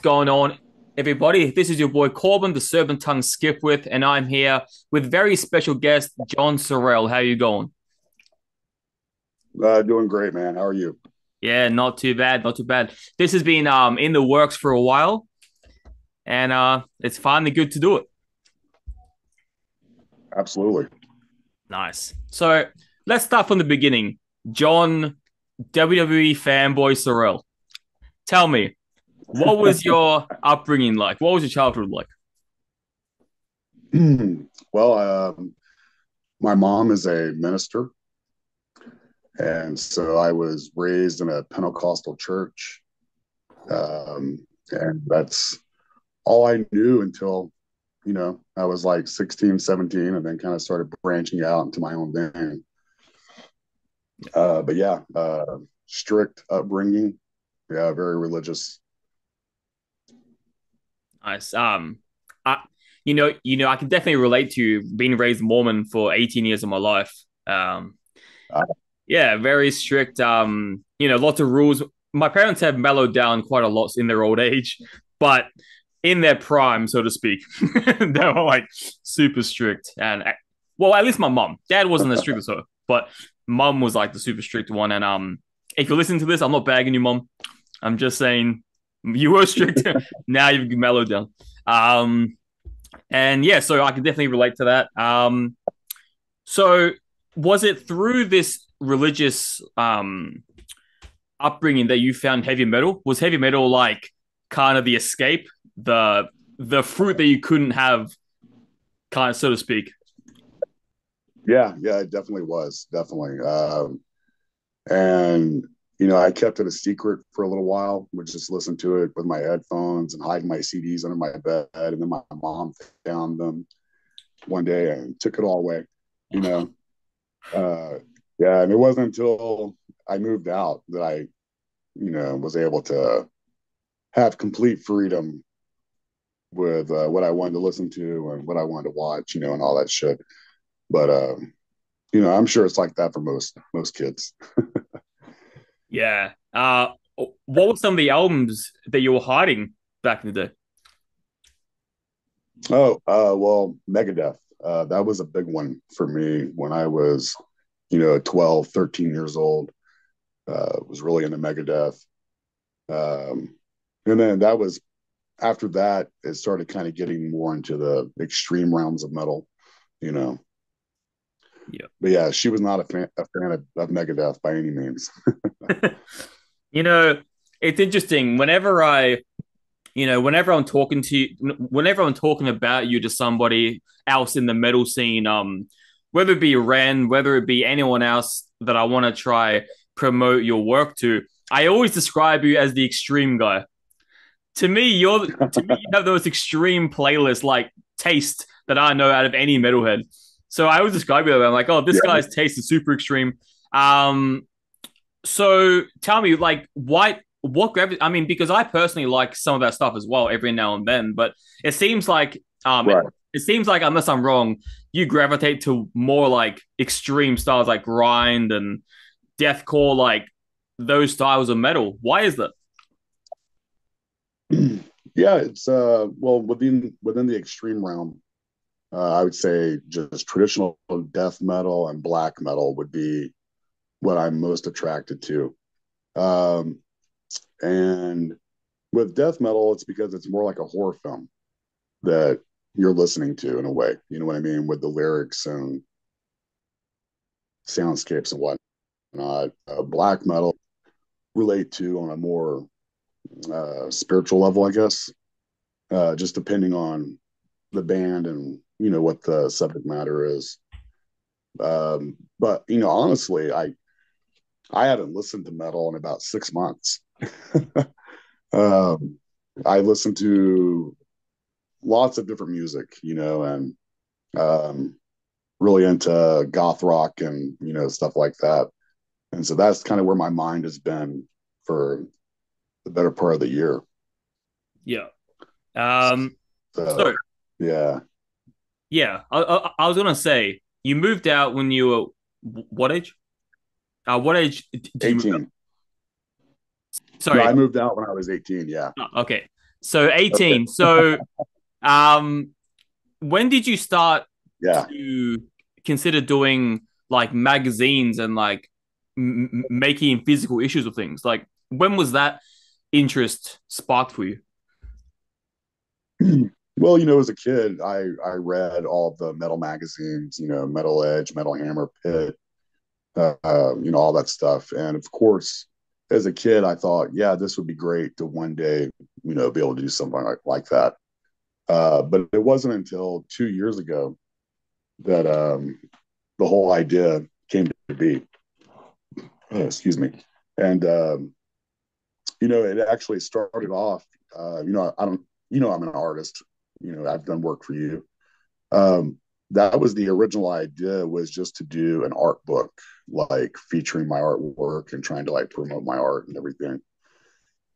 going on, everybody? This is your boy Corbin, the Serpent Tongue Skipwith, and I'm here with very special guest John Sorrell. How you going? Doing great, man. How are you? Yeah, not too bad, not too bad. This has been in the works for a while, and it's finally good to do it. Absolutely. Nice. So let's start from the beginning. John, WWE Fanboy Sorrell. Tell me, what was your upbringing like? What was your childhood like? Well, my mom is a minister, and so I was raised in a Pentecostal church, and that's all I knew until I was like 16, 17, and then kind of started branching out into my own thing. But yeah, strict upbringing, yeah, very religious. Nice. I, I can definitely relate to being raised Mormon for 18 years of my life. Um, Uh, yeah, very strict. Lots of rules. My parents have mellowed down quite a lot in their old age, but in their prime, so to speak, they were like super strict. And well, at least my mom. Dad wasn't as strict as her, but mom was like the super strict one. And if you're listening to this, I'm not bagging you, mom. I'm just saying you were strict. Now you've mellowed down. Um, and yeah, so I can definitely relate to that. So was it through this religious upbringing that you found heavy metal? Was heavy metal like kind of the escape, the fruit that you couldn't have, kind of so to speak? yeah, it definitely was, definitely. And I kept it a secret for a little while. Would just listen to it with my headphones and hide my CDs under my bed. And then my mom found them one day and took it all away. You know, uh, yeah. And it wasn't until I moved out that I, was able to have complete freedom with what I wanted to listen to and what I wanted to watch. And all that shit. But I'm sure it's like that for most kids. Yeah. What were some of the albums that you were hiding back in the day? Oh, well, Megadeth. That was a big one for me when I was, 12, 13 years old. Was really into Megadeth. Um, and then that was after that, it started kind of getting more into the extreme realms of metal, you know. Yeah. But yeah, she was not a fan of Megadeth by any means. You know, it's interesting. Whenever I'm talking to you, whenever I'm talking about you to somebody else in the metal scene, whether it be Ren, whether it be anyone else that I want to try promote your work to, I always describe you as the extreme guy. To me, you have those extreme playlists like taste that I know out of any metalhead. So I always describe you that way. I'm like, oh, this Yeah. guy's taste is super extreme. Um, so tell me, like, what grabbed? I mean, because I personally like some of that stuff as well, every now and then. But it seems like, Right. it seems like unless I'm wrong, you gravitate to more like extreme styles like grind and deathcore, like those styles of metal. Why is that? Yeah, it's well within the extreme realm. I would say just traditional death metal and black metal would be what I'm most attracted to. Um, and with death metal, it's because it's more like a horror film that you're listening to in a way. You know what I mean? With the lyrics and soundscapes and whatnot. Black metal relate to on a more spiritual level, I guess. Just depending on the band and what the subject matter is. But honestly, I haven't listened to metal in about 6 months. um, I listen to lots of different music, and um, really into goth rock and stuff like that. And so that's kind of where my mind has been for the better part of the year. Yeah. Um. So So yeah, yeah, I was gonna say you moved out when you were what age? What age did you move out? 18. No, Sorry. I moved out when I was 18. Yeah. Okay. So Okay. 18. So um when did you start Yeah. to consider doing like magazines and like making physical issues of things? Like when was that interest sparked for you? Well, as a kid, I read all the metal magazines, Metal Edge, Metal Hammer, Pit, all that stuff. And of course, as a kid, I thought, yeah, this would be great to one day, be able to do something like that. But it wasn't until 2 years ago that the whole idea came to be. Oh, excuse me. And it actually started off. I don't. I'm an artist. I've done work for you. Um, that was the original idea, was just to do an art book, like featuring my artwork and trying to like promote my art and everything.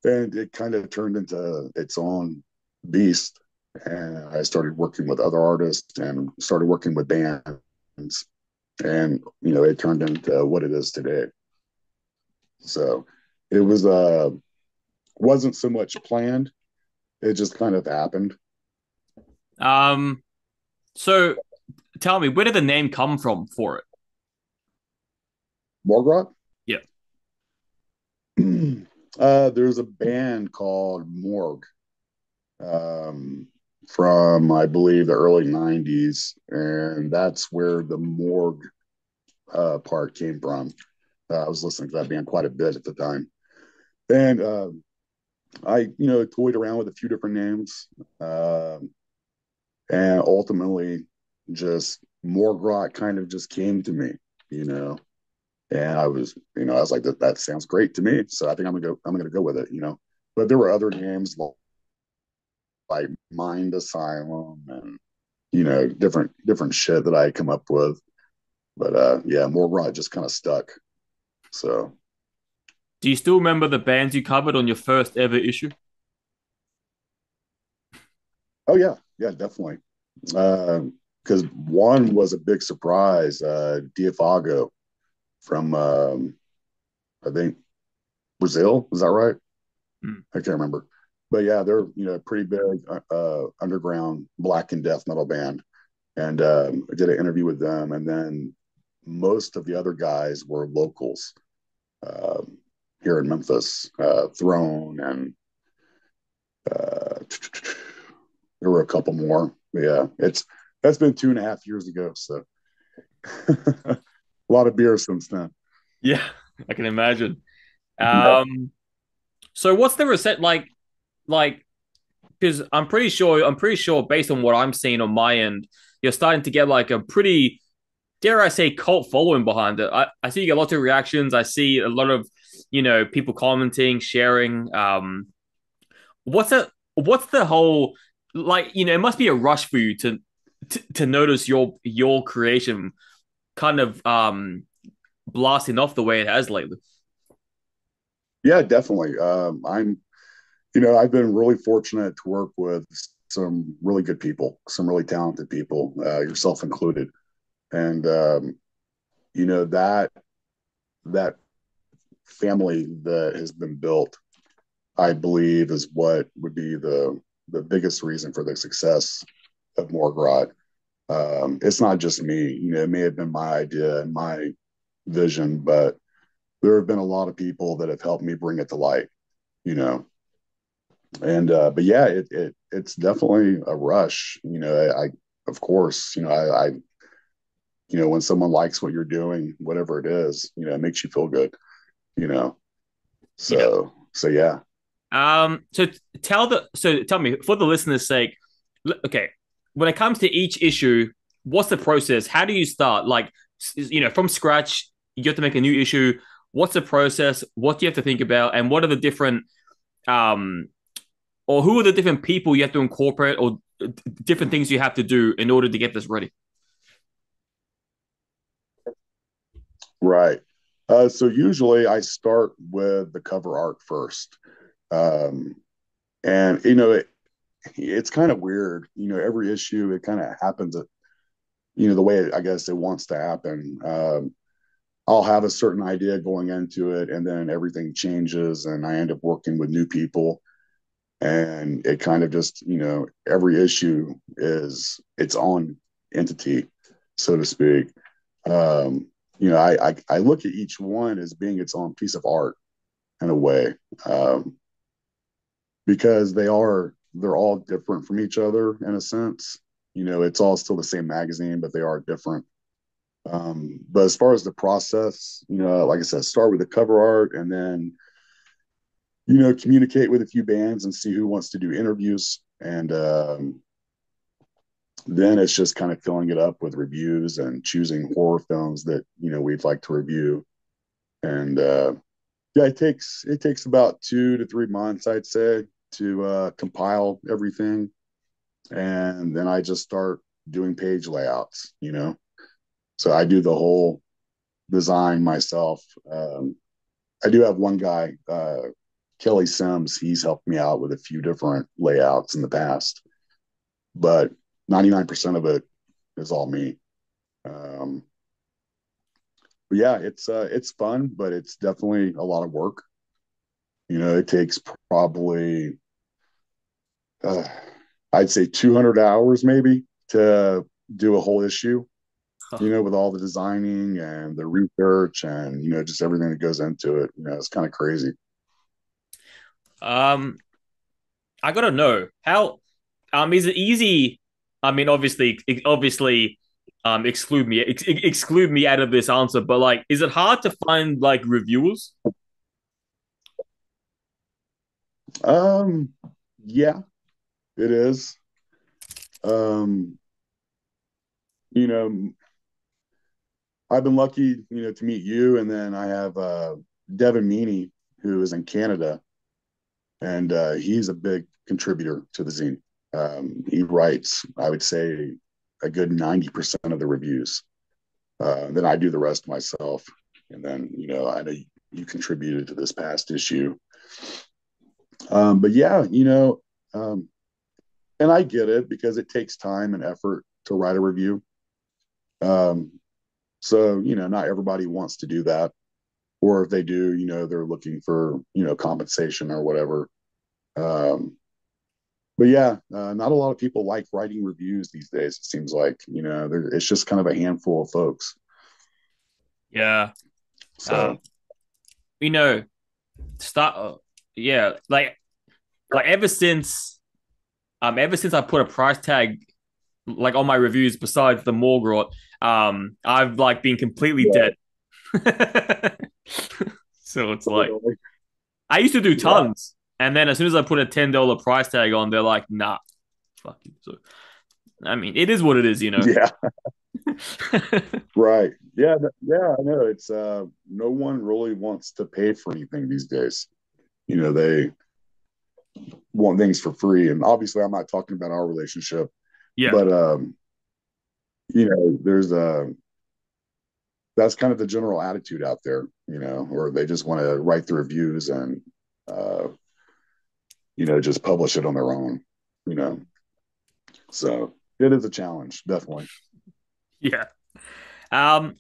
And it kind of turned into its own beast. And I started working with other artists and started working with bands. And, it turned into what it is today. So it wasn't so much planned. It just kind of happened. Um so tell me, where did the name come from for it? Morgue Rot? Yeah. There's a band called Morgue, um, from, I believe, the early 90s. And that's where the morgue part came from. I was listening to that band quite a bit at the time. And I, toyed around with a few different names. And ultimately, just Morgue Rot kind of just came to me, you know. And I was like, that sounds great to me. So I think I'm gonna go with it. But there were other names like Mind Asylum and different shit that I come up with. But yeah, Morgue Rot just kind of stuck. So Do you still remember the bands you covered on your first ever issue? oh yeah, yeah, definitely. Because one was a big surprise. Diafago from I think Brazil. Is that right? Mm. I can't remember. But yeah, they're pretty big underground black and death metal band, and I did an interview with them, and then most of the other guys were locals um, here in Memphis, Throne, and uh, there were a couple more. But yeah, that's been 2.5 years ago, so a lot of beer since then. Yeah, I can imagine. Yeah, So what's the reset like because I'm pretty sure based on what I'm seeing on my end, you're starting to get like a pretty, dare I say, cult following behind it. I see you get lots of reactions. I see a lot of, people commenting, sharing. What's the whole, like, it must be a rush for you to notice your creation kind of blasting off the way it has lately. yeah, definitely. I've been really fortunate to work with some really good people, some really talented people, yourself included. And that family that has been built, I believe, is what would be the biggest reason for the success of Morgue Rot. It's not just me. It may have been my idea and my vision, but there have been a lot of people that have helped me bring it to light. You know, and but yeah, it's definitely a rush. I of course, when someone likes what you're doing, whatever it is, it makes you feel good. You know, Yeah. so yeah. So tell me, for the listeners' sake, okay, when it comes to each issue, what's the process? How do you start? Like, from scratch, you have to make a new issue. What's the process? What do you have to think about? And what are the different, um, or who are the different people you have to incorporate, or different things you have to do in order to get this ready? Right. So usually I start with the cover art first. Um, and it's kind of weird. Every issue it kind of happens at the way I guess it wants to happen. I'll have a certain idea going into it, and then everything changes, and I end up working with new people. and it kind of just, every issue is its own entity, so to speak. Um, I look at each one as being its own piece of art in a way, because they're all different from each other in a sense. It's all still the same magazine, but they are different. But as far as the process, like I said, start with the cover art and then, communicate with a few bands and see who wants to do interviews. And then it's just kind of filling it up with reviews and choosing horror films that, we'd like to review. And yeah, it takes about 2 to 3 months, I'd say, to compile everything. And then I just start doing page layouts. So I do the whole design myself. I do have one guy, Kelly Sims. He's helped me out with a few different layouts in the past, but 99% of it is all me. Um, but yeah, it's fun, but it's definitely a lot of work. It takes probably uh, I'd say 200 hours maybe to do a whole issue. With all the designing and the research and just everything that goes into it. It's kind of crazy. Um, I gotta know how. Is it easy? I mean, obviously, exclude me out of this answer. But like, is it hard to find like reviewers? Um, yeah, it is. Um, you know, I've been lucky, to meet you, and then I have Devin Meaney, who is in Canada, and he's a big contributor to the zine. He writes, I would say, a good 90% of the reviews. Then I do the rest myself, and then I know you contributed to this past issue. But yeah, um, and I get it because it takes time and effort to write a review. Um, so not everybody wants to do that, or if they do, they're looking for compensation or whatever. Um, but yeah, not a lot of people like writing reviews these days. It seems like it's just kind of a handful of folks. Yeah. Um, So you know, start. Yeah, like ever since I put a price tag like on my reviews, besides the Morgue Rot, I've like been completely yeah, dead. So it's like totally. I used to do Yeah, tons, and then as soon as I put a $10 price tag on, they're like, nah, fuck you. So I mean, it is what it is. yeah, right. Yeah, yeah. I know. It's no one really wants to pay for anything these days. They want things for free, and obviously, I'm not talking about our relationship, Yeah, but there's a that's kind of the general attitude out there, or they just want to write the reviews and uh, just publish it on their own, you know. So it is a challenge, definitely. yeah. Um,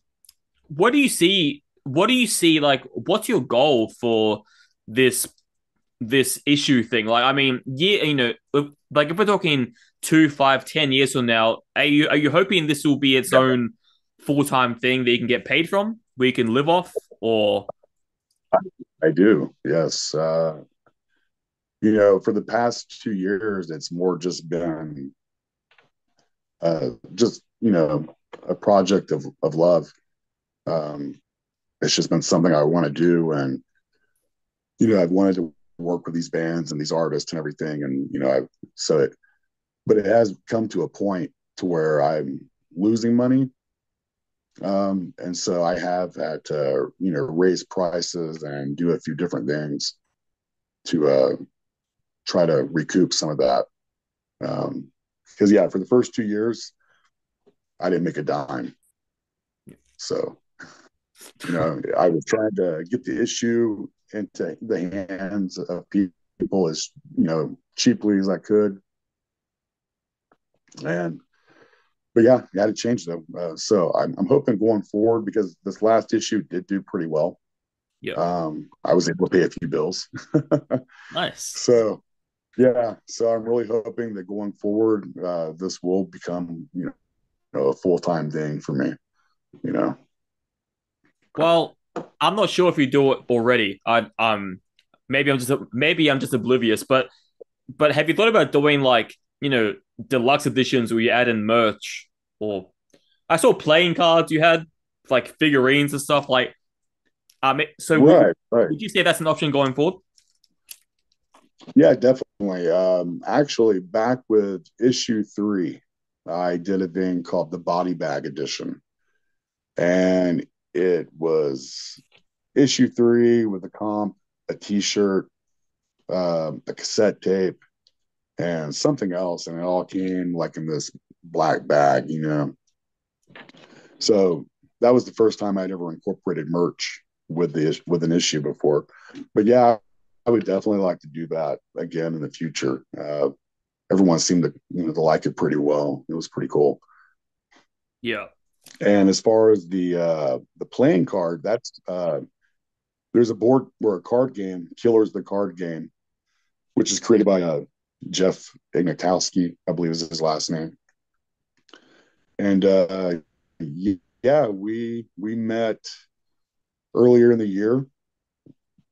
what do you see? What do you see? Like, what's your goal for this this issue thing? Like, I mean, yeah, like if we're talking 2, 5, 10 years from now, are you hoping this will be its Yeah, own full-time thing that you can get paid from, where you can live off, or I do. Yes. For the past 2 years, it's more just been just a project of love. Um, it's just been something I want to do, and I've wanted to work with these bands and these artists and everything, and but it has come to a point to where I'm losing money, and so I have had to raise prices and do a few different things to try to recoup some of that. Because yeah, for the first 2 years, I didn't make a dime. So I was trying to get the issue into the hands of people as cheaply as I could, and but yeah, I had to change them. So I'm hoping going forward because this last issue did do pretty well. yeah, I was able to pay a few bills, nice. so Yeah, so I'm really hoping that going forward, this will become, a full time thing for me. You know, Well, I'm not sure if you do it already. Maybe I'm just oblivious, but have you thought about doing like deluxe editions where you add in merch or I saw playing cards you had like figurines and stuff like so right, right. would you say that's an option going forward? Yeah, definitely. Actually, back with issue three, I did a thing called the Body Bag Edition, and it was issue three with a comp, a T-shirt, a cassette tape, and something else, and it all came like in this black bag. So that was the first time I'd ever incorporated merch with an issue before. But yeah, I would definitely like to do that again in the future. Everyone seemed to to like it pretty well. It was pretty cool. Yeah. And as far as the playing card, that's there's a board or a card game, Killer's the card game, which is created by Jeff Ignatowski, I believe is his last name. And yeah, we met earlier in the year,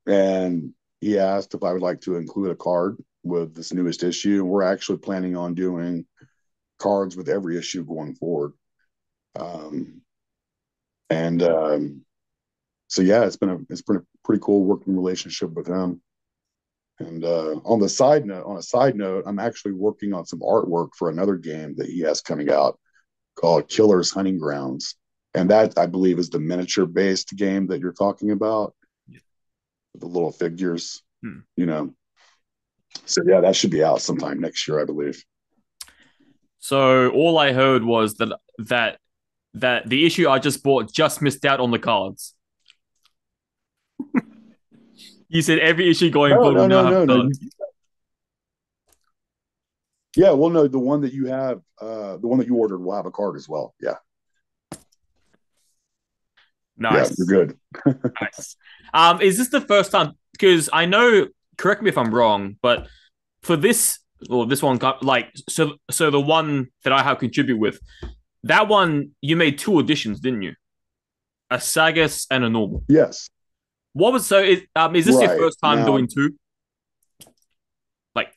and he asked if I would like to include a card with this newest issue. We're actually planning on doing cards with every issue going forward. Um, and so yeah, it's been a pretty cool working relationship with him. And on a side note, I'm actually working on some artwork for another game that he has coming out called Killer's Hunting Grounds, and that I believe is the miniature based game that you're talking about, the little figures, Hmm. you know. So yeah, that should be out sometime next year, I believe. So all I heard was that the issue I just bought just missed out on the cards. You said every issue going No, forward will no, now no, have no, no. cards. Yeah, well, no, the one that you have, the one that you ordered will have a card as well. Yeah, yeah, you're Nice. good. Nice. Is this the first time? Because I know, correct me if I'm wrong, but for this or this one, like so the one that I have contribute with, that one you made two editions, didn't you? A Sagas and a normal. Yes, What was is this your right. first time Now doing two? Like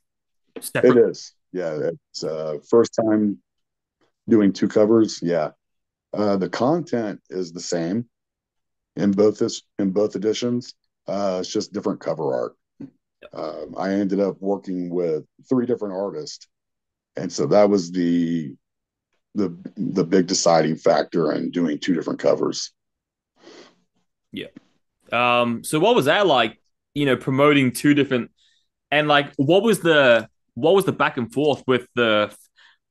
it separate? is. Yeah, it's first time doing two covers. Yeah, the content is the same in both editions. It's just different cover art. I ended up working with three different artists, and so that was the big deciding factor in doing two different covers. Yeah. So what was that like, promoting two different and like what was the back and forth with the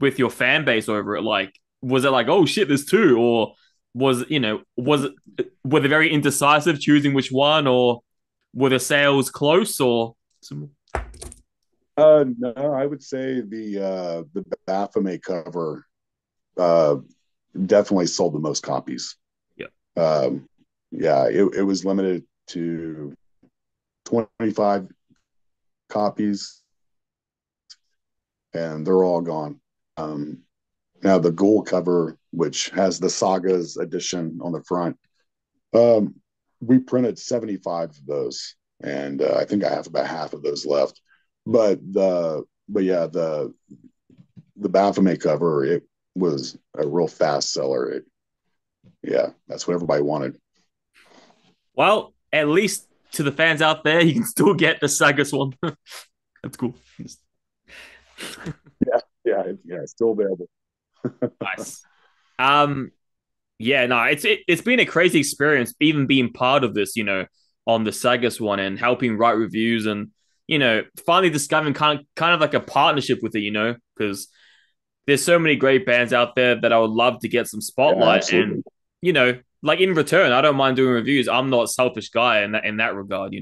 with your fan base over it? Like, was it like, oh shit, there's two, or was it were they very indecisive choosing which one, or were the sales close, or No, I would say the Baphomet cover uh, definitely sold the most copies. yeah, Um, yeah, it was limited to 25 copies, and they're all gone. Now the gold cover, which has the Sagas edition on the front, um, we printed 75 of those, and I think I have about half of those left. But yeah, the Baphomet cover, it was a real fast seller. Yeah, that's what everybody wanted. well, at least to the fans out there, you can still get the Sagas one. That's cool. Yeah, yeah, it's still available. Nice. Um, Yeah, no, it's been a crazy experience, even being part of this, on the Sagas one and helping write reviews and finally discovering kind of like a partnership with it, because there's so many great bands out there that I would love to get some Yeah, spotlight and absolutely. like in return, I don't mind doing reviews. I'm not a selfish guy in that regard.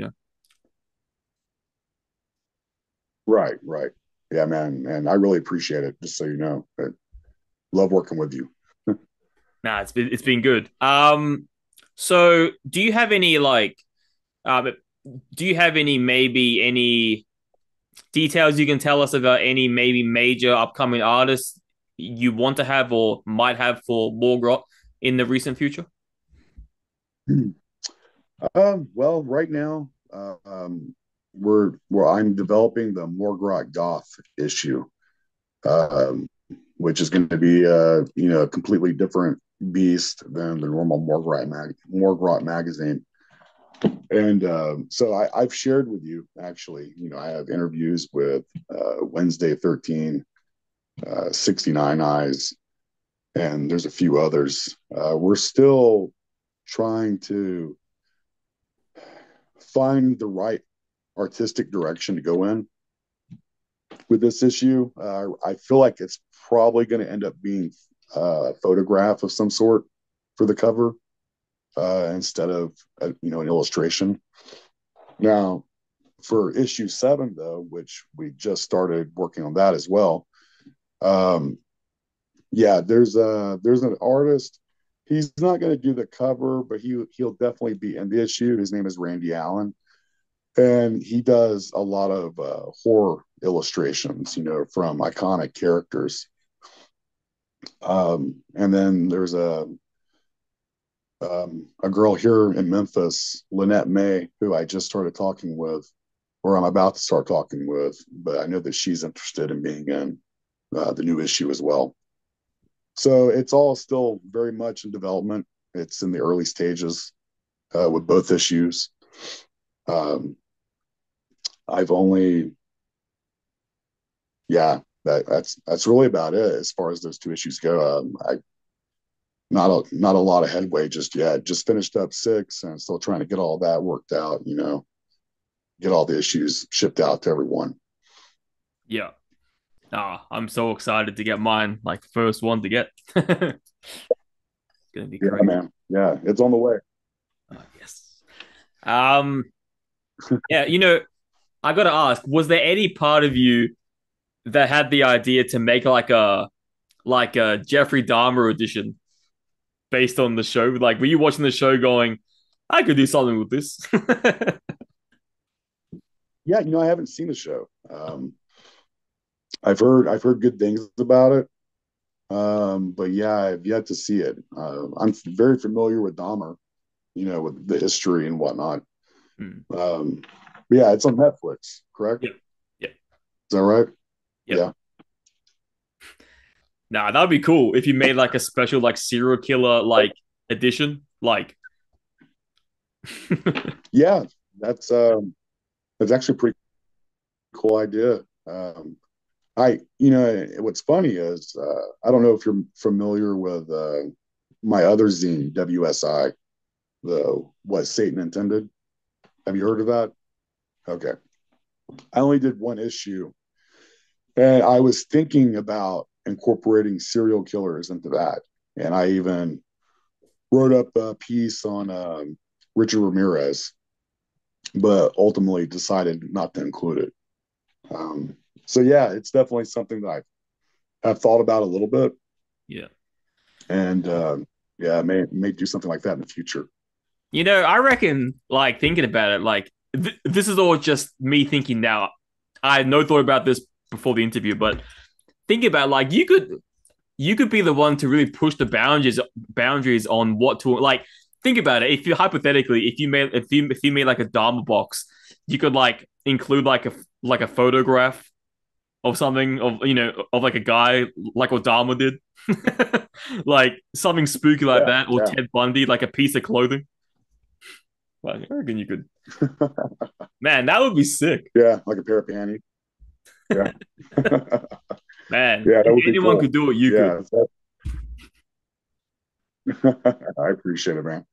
Right, right. Yeah, man, and I really appreciate it. Just so you know, I love working with you. Nah, it's been good. So do you have any like um do you have any maybe any details you can tell us about any maybe major upcoming artists you want to have or might have for Morgue Rot in the recent future? Well, right now, we're I'm developing the Morgue Rot Goth issue, um, which is going to be a completely different beast than the normal Morgue Rot magazine. And so I've shared with you actually. I have interviews with Wednesday 13, 69 Eyes, and there's a few others. We're still trying to find the right artistic direction to go in with this issue. I feel like it's probably going to end up being a photograph of some sort for the cover instead of an illustration. Now, for issue 7, though, which we just started working on that as well. Yeah, there's an artist. He's not going to do the cover, but he'll definitely be in the issue. His name is Randy Allen, and he does a lot of horror illustrations, from iconic characters. And then there's a girl here in Memphis, Lynette May, who I just started talking with, or I'm about to start talking with, but I know that she's interested in being in the new issue as well. So it's all still very much in development. It's in the early stages with both issues. Um, I've only, yeah, that's really about it as far as those two issues go. I not a lot of headway just yet. Just finished up 6 and still trying to get all that worked out. Get all the issues shipped out to everyone. Yeah. I'm so excited to get mine, like first one to get. It's gonna be Yeah, crazy. man. Yeah, it's on the way. Yes. Um, yeah, I gotta ask, was there any part of you that had the idea to make like a Jeffrey Dahmer edition based on the show? Like, were you watching the show going, I could do something with this? Yeah, I haven't seen the show. I've heard good things about it. But yeah, I've yet to see it. I'm very familiar with Dahmer, with the history and whatnot. Hmm. But yeah, it's on Netflix, correct? Yep. Yep. Is that right? Yep. Yeah. Nah, that'd be cool if you made like a special like serial killer like edition. Like Yeah, that's that's actually a pretty cool idea. What's funny is I don't know if you're familiar with my other zine, WSI, the What Satan Intended. Have you heard of that? Okay. I only did one issue, and I was thinking about incorporating serial killers into that. And I even wrote up a piece on Richard Ramirez, but ultimately decided not to include it. So yeah, it's definitely something that I've thought about a little bit, yeah. and yeah, may do something like that in the future. I reckon, like, thinking about it, like, this is all just me thinking now. I had no thought about this before the interview, but think about like you could be the one to really push the boundaries on what to like. Think about it. If you hypothetically, if you made like a Dharma box, you could like include like a photograph of something of like a guy like what Dharma did, like something spooky like Yeah, that, or yeah, Ted Bundy, like a piece of clothing. Like, I reckon you could. Man, that would be sick. yeah, like a pair of panties. Yeah, Man, yeah, that if would be anyone cool. could do it, you could. Yeah, I appreciate it, man.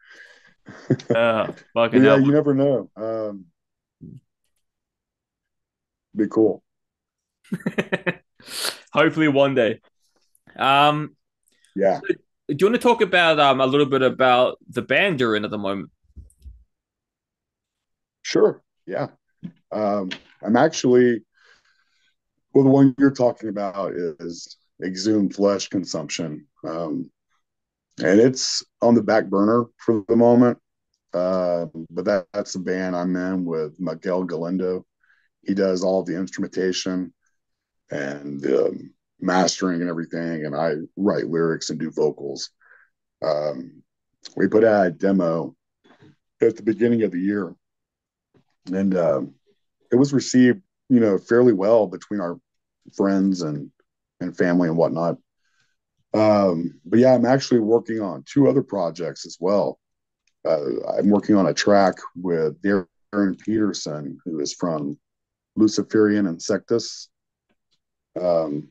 But Fucking yeah, hell. you never know. Be cool. Hopefully one day. Um, Yeah, do you want to talk about a little bit about the band you're in at the moment? sure. Yeah, I'm actually well. The one you're talking about is exhumed flesh consumption, and it's on the back burner for the moment. But that's the band I'm in with Miguel Galindo. he does all the instrumentation and the mastering and everything, and I write lyrics and do vocals. Um, we put out a demo at the beginning of the year, and it was received, fairly well between our friends and family and whatnot. But yeah, I'm actually working on two other projects as well. I'm working on a track with Darren Peterson, who is from Luciferian Insectus. Um,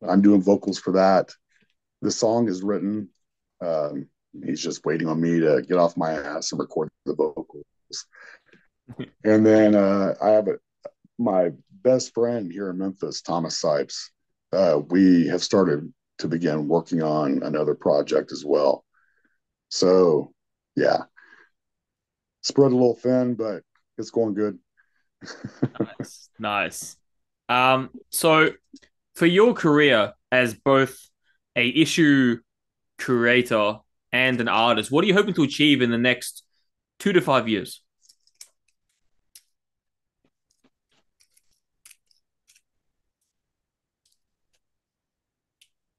I'm doing vocals for that. The song is written. Um, he's just waiting on me to get off my ass and record the vocals. And then I have my best friend here in Memphis, Thomas Sipes. We have started to begin working on another project as well. So, yeah, spread a little thin, but it's going good. Nice, nice. So for your career as both a issue creator and an artist, what are you hoping to achieve in the next 2 to 5 years?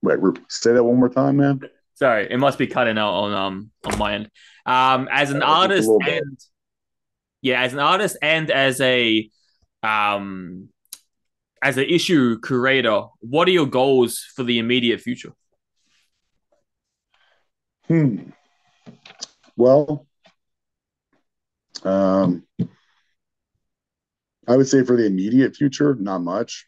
Wait, say that one more time, man. Sorry, it must be cutting out on my end. As an Just a artist little bit. and yeah, as an artist and um as an issue curator, what are your goals for the immediate future? Hmm. Well, um, I would say for the immediate future, not much.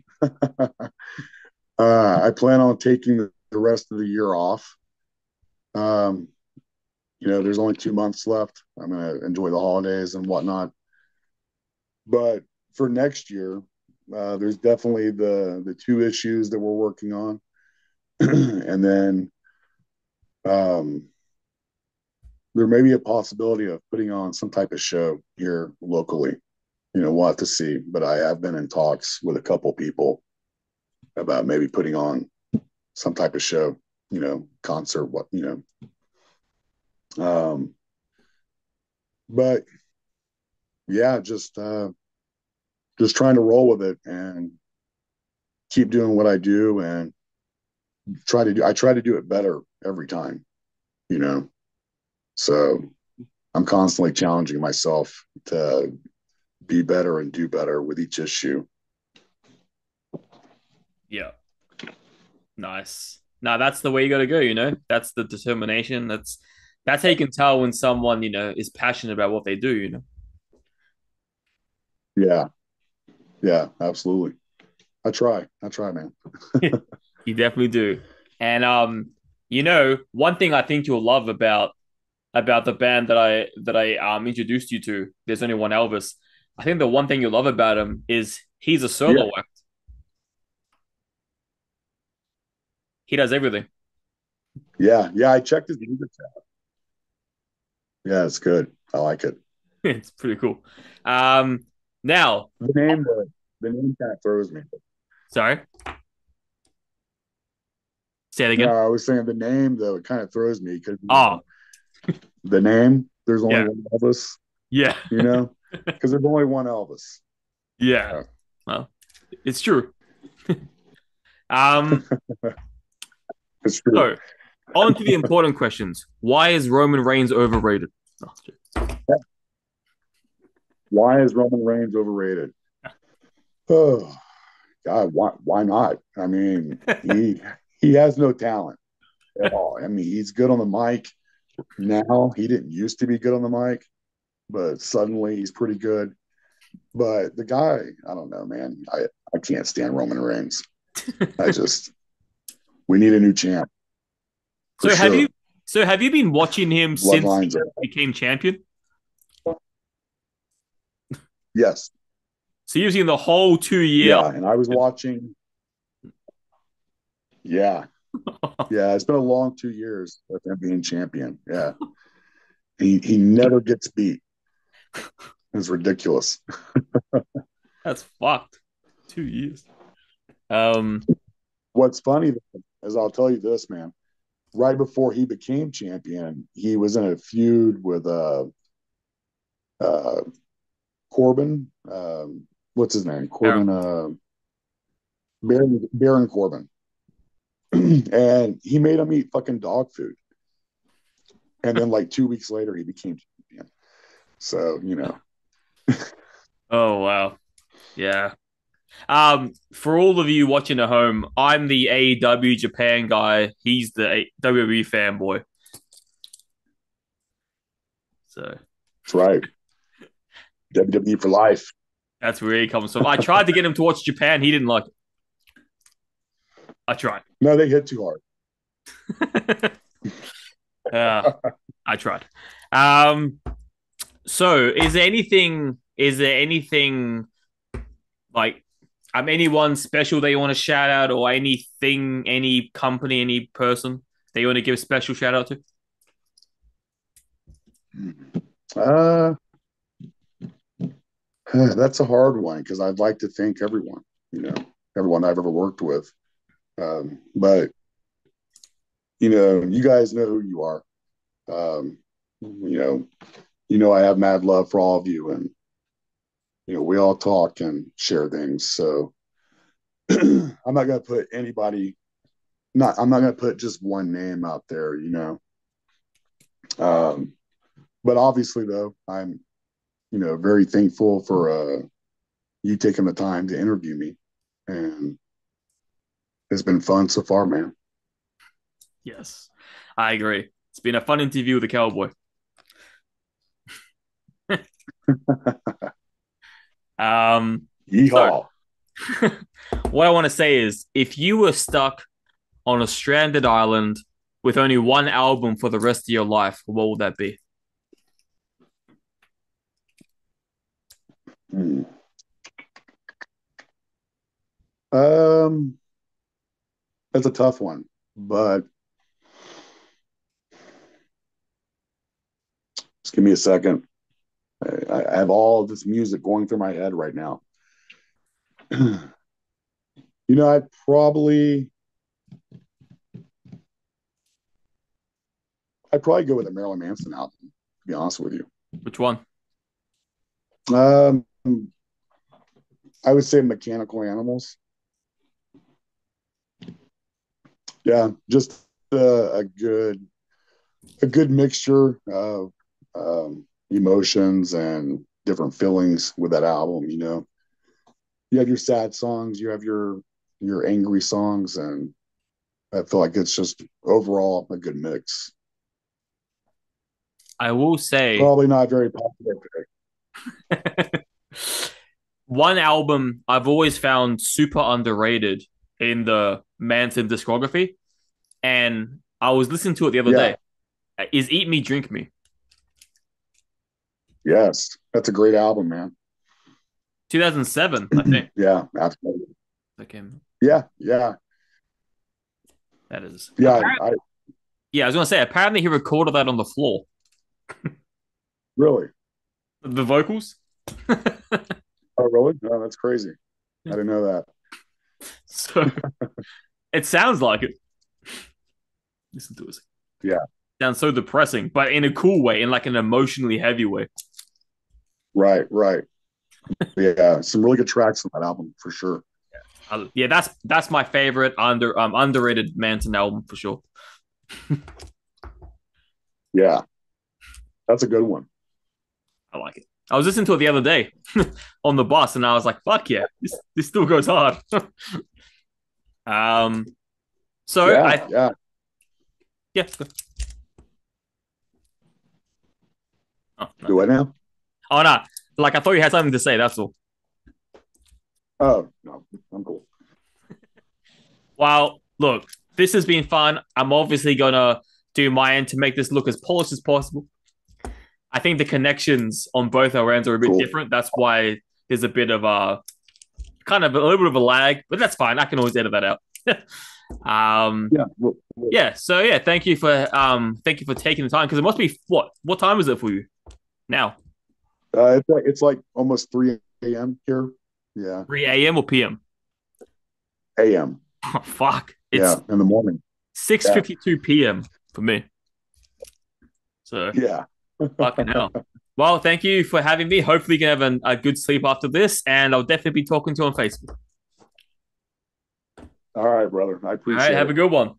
I plan on taking the rest of the year off. Um, there's only 2 months left. I'm going to enjoy the holidays and whatnot. But for next year, there's definitely the two issues that we're working on, and then um, there may be a possibility of putting on some type of show here locally. We'll have to see. But I have been in talks with a couple people about maybe putting on some type of show, concert, Um, but yeah, just trying to roll with it and keep doing what I do and I try to do it better every time, you know. So I'm constantly challenging myself to be better and do better with each issue. Yeah, nice. Now that's the way you got to go. That's the determination. That's how you can tell when someone is passionate about what they do. Yeah, yeah, absolutely. I try, man. You definitely do. And one thing I think you'll love about the band that I introduced you to. There's only one Elvis. I think the one thing you'll love about him is he's a Yeah, solo act. He does everything. yeah, yeah. I checked his music. Yeah, it's good. I like it. It's pretty cool. Um, now, The name, the name kind of throws me. sorry, say it No, again. I was saying the name though, it kind of throws me because Oh, the name. There's only yeah, one Elvis, yeah, because there's only one Elvis. yeah. Well, it's true. Um, It's true. so on to the important questions. Why is Roman Reigns overrated? Oh, Why is Roman Reigns overrated? Oh God, why not? I mean, he has no talent at all. I mean, he's good on the mic now. He didn't used to be good on the mic, but suddenly he's pretty good. But the guy, I don't know, man. I can't stand Roman Reigns. I just we need a new champ for so have you sure. so have you been watching him since he Bloodlines are became champion? yes, So you've seen the whole 2 year. yeah. And I was watching. Yeah, yeah. It's been a long 2 years of him being champion. Yeah, he never gets beat. It's ridiculous. That's fucked. 2 years. Um, What's funny is I'll tell you this, man. Right before he became champion, he was in a feud with uh, Corbin. what's his name? Baron. Corbin, Baron Corbin. And he made him eat fucking dog food. And then like 2 weeks later, he became champion. So, Oh wow. Yeah. For all of you watching at home, I'm the AEW Japan guy. He's the WWE fanboy. So that's right. WWE for life. that's where he comes from. I tried to get him to watch Japan. He didn't like it. I tried. No, they hit too hard. uh, I tried. Um, so is there anything like anyone special that you want to shout out, or anything, any company, any person that you want to give a special shout out to? Uh, that's a hard one because I'd like to thank everyone, everyone I've ever worked with. But you guys know who you are. Um, I have mad love for all of you, and we all talk and share things. So I'm not gonna put anybody. Not I'm not gonna put just one name out there. Um, but obviously, though, I'm very thankful for you taking the time to interview me, and it's been fun so far, man. Yes, I agree. It's been a fun interview with the Cowboy. So Yeehaw! what I want to say is, if you were stuck on a stranded island with only one album for the rest of your life, what would that be? Hmm. Um, that's a tough one, but just give me a second. I have all of this music going through my head right now. I'd probably go with the Marilyn Manson album, to be honest with you. Which one? Um, I would say Mechanical Animals. Yeah, just a good mixture of emotions and different feelings with that album. You have your sad songs, you have your angry songs, and I feel like it's just overall a good mix. I will say Probably not very popular one album I've always found super underrated in the Manson discography, and I was listening to it the other Yeah. day, is Eat Me, Drink Me. Yes, that's a great album, man. 2007, I think. Yeah, absolutely. Okay, Yeah, yeah, that is. yeah. Yeah, I was going to say, apparently he recorded that on the floor. Really. The vocals. Oh, really? Oh, that's crazy. I didn't know that. So it sounds like it. Listen to it. Yeah. Sounds so depressing, but in a cool way, in like an emotionally heavy way. Right, right. Yeah, some really good tracks on that album for sure. Yeah, that's my favorite underrated Manson album for sure. Yeah, that's a good one. I like it. I was listening to it the other day on the bus, and I was like, "Fuck yeah, this still goes hard." um, so Yeah, yeah. yeah. Oh, Do I now? oh no, like I thought you had something to say. That's all. Oh no, I'm cool. Well, look, this has been fun. I'm obviously gonna do my end to make this look as polished as possible. I think the connections on both our ends are a bit different. That's why there's a bit of a kind of a little bit of a lag, but that's fine. I can always edit that out. Yeah. Yeah. So yeah, thank you for taking the time, because it must be what time is it for you now? It's like almost 3 a.m. here. Yeah. 3 a.m. or p.m. A.m. Oh, fuck. It's Yeah, in the morning. 6:52 p.m. for me. So Yeah. fucking hell. Well, thank you for having me. Hopefully, you can have a good sleep after this, and I'll definitely be talking to you on Facebook. All right, brother. I All right, appreciate have a it. good one.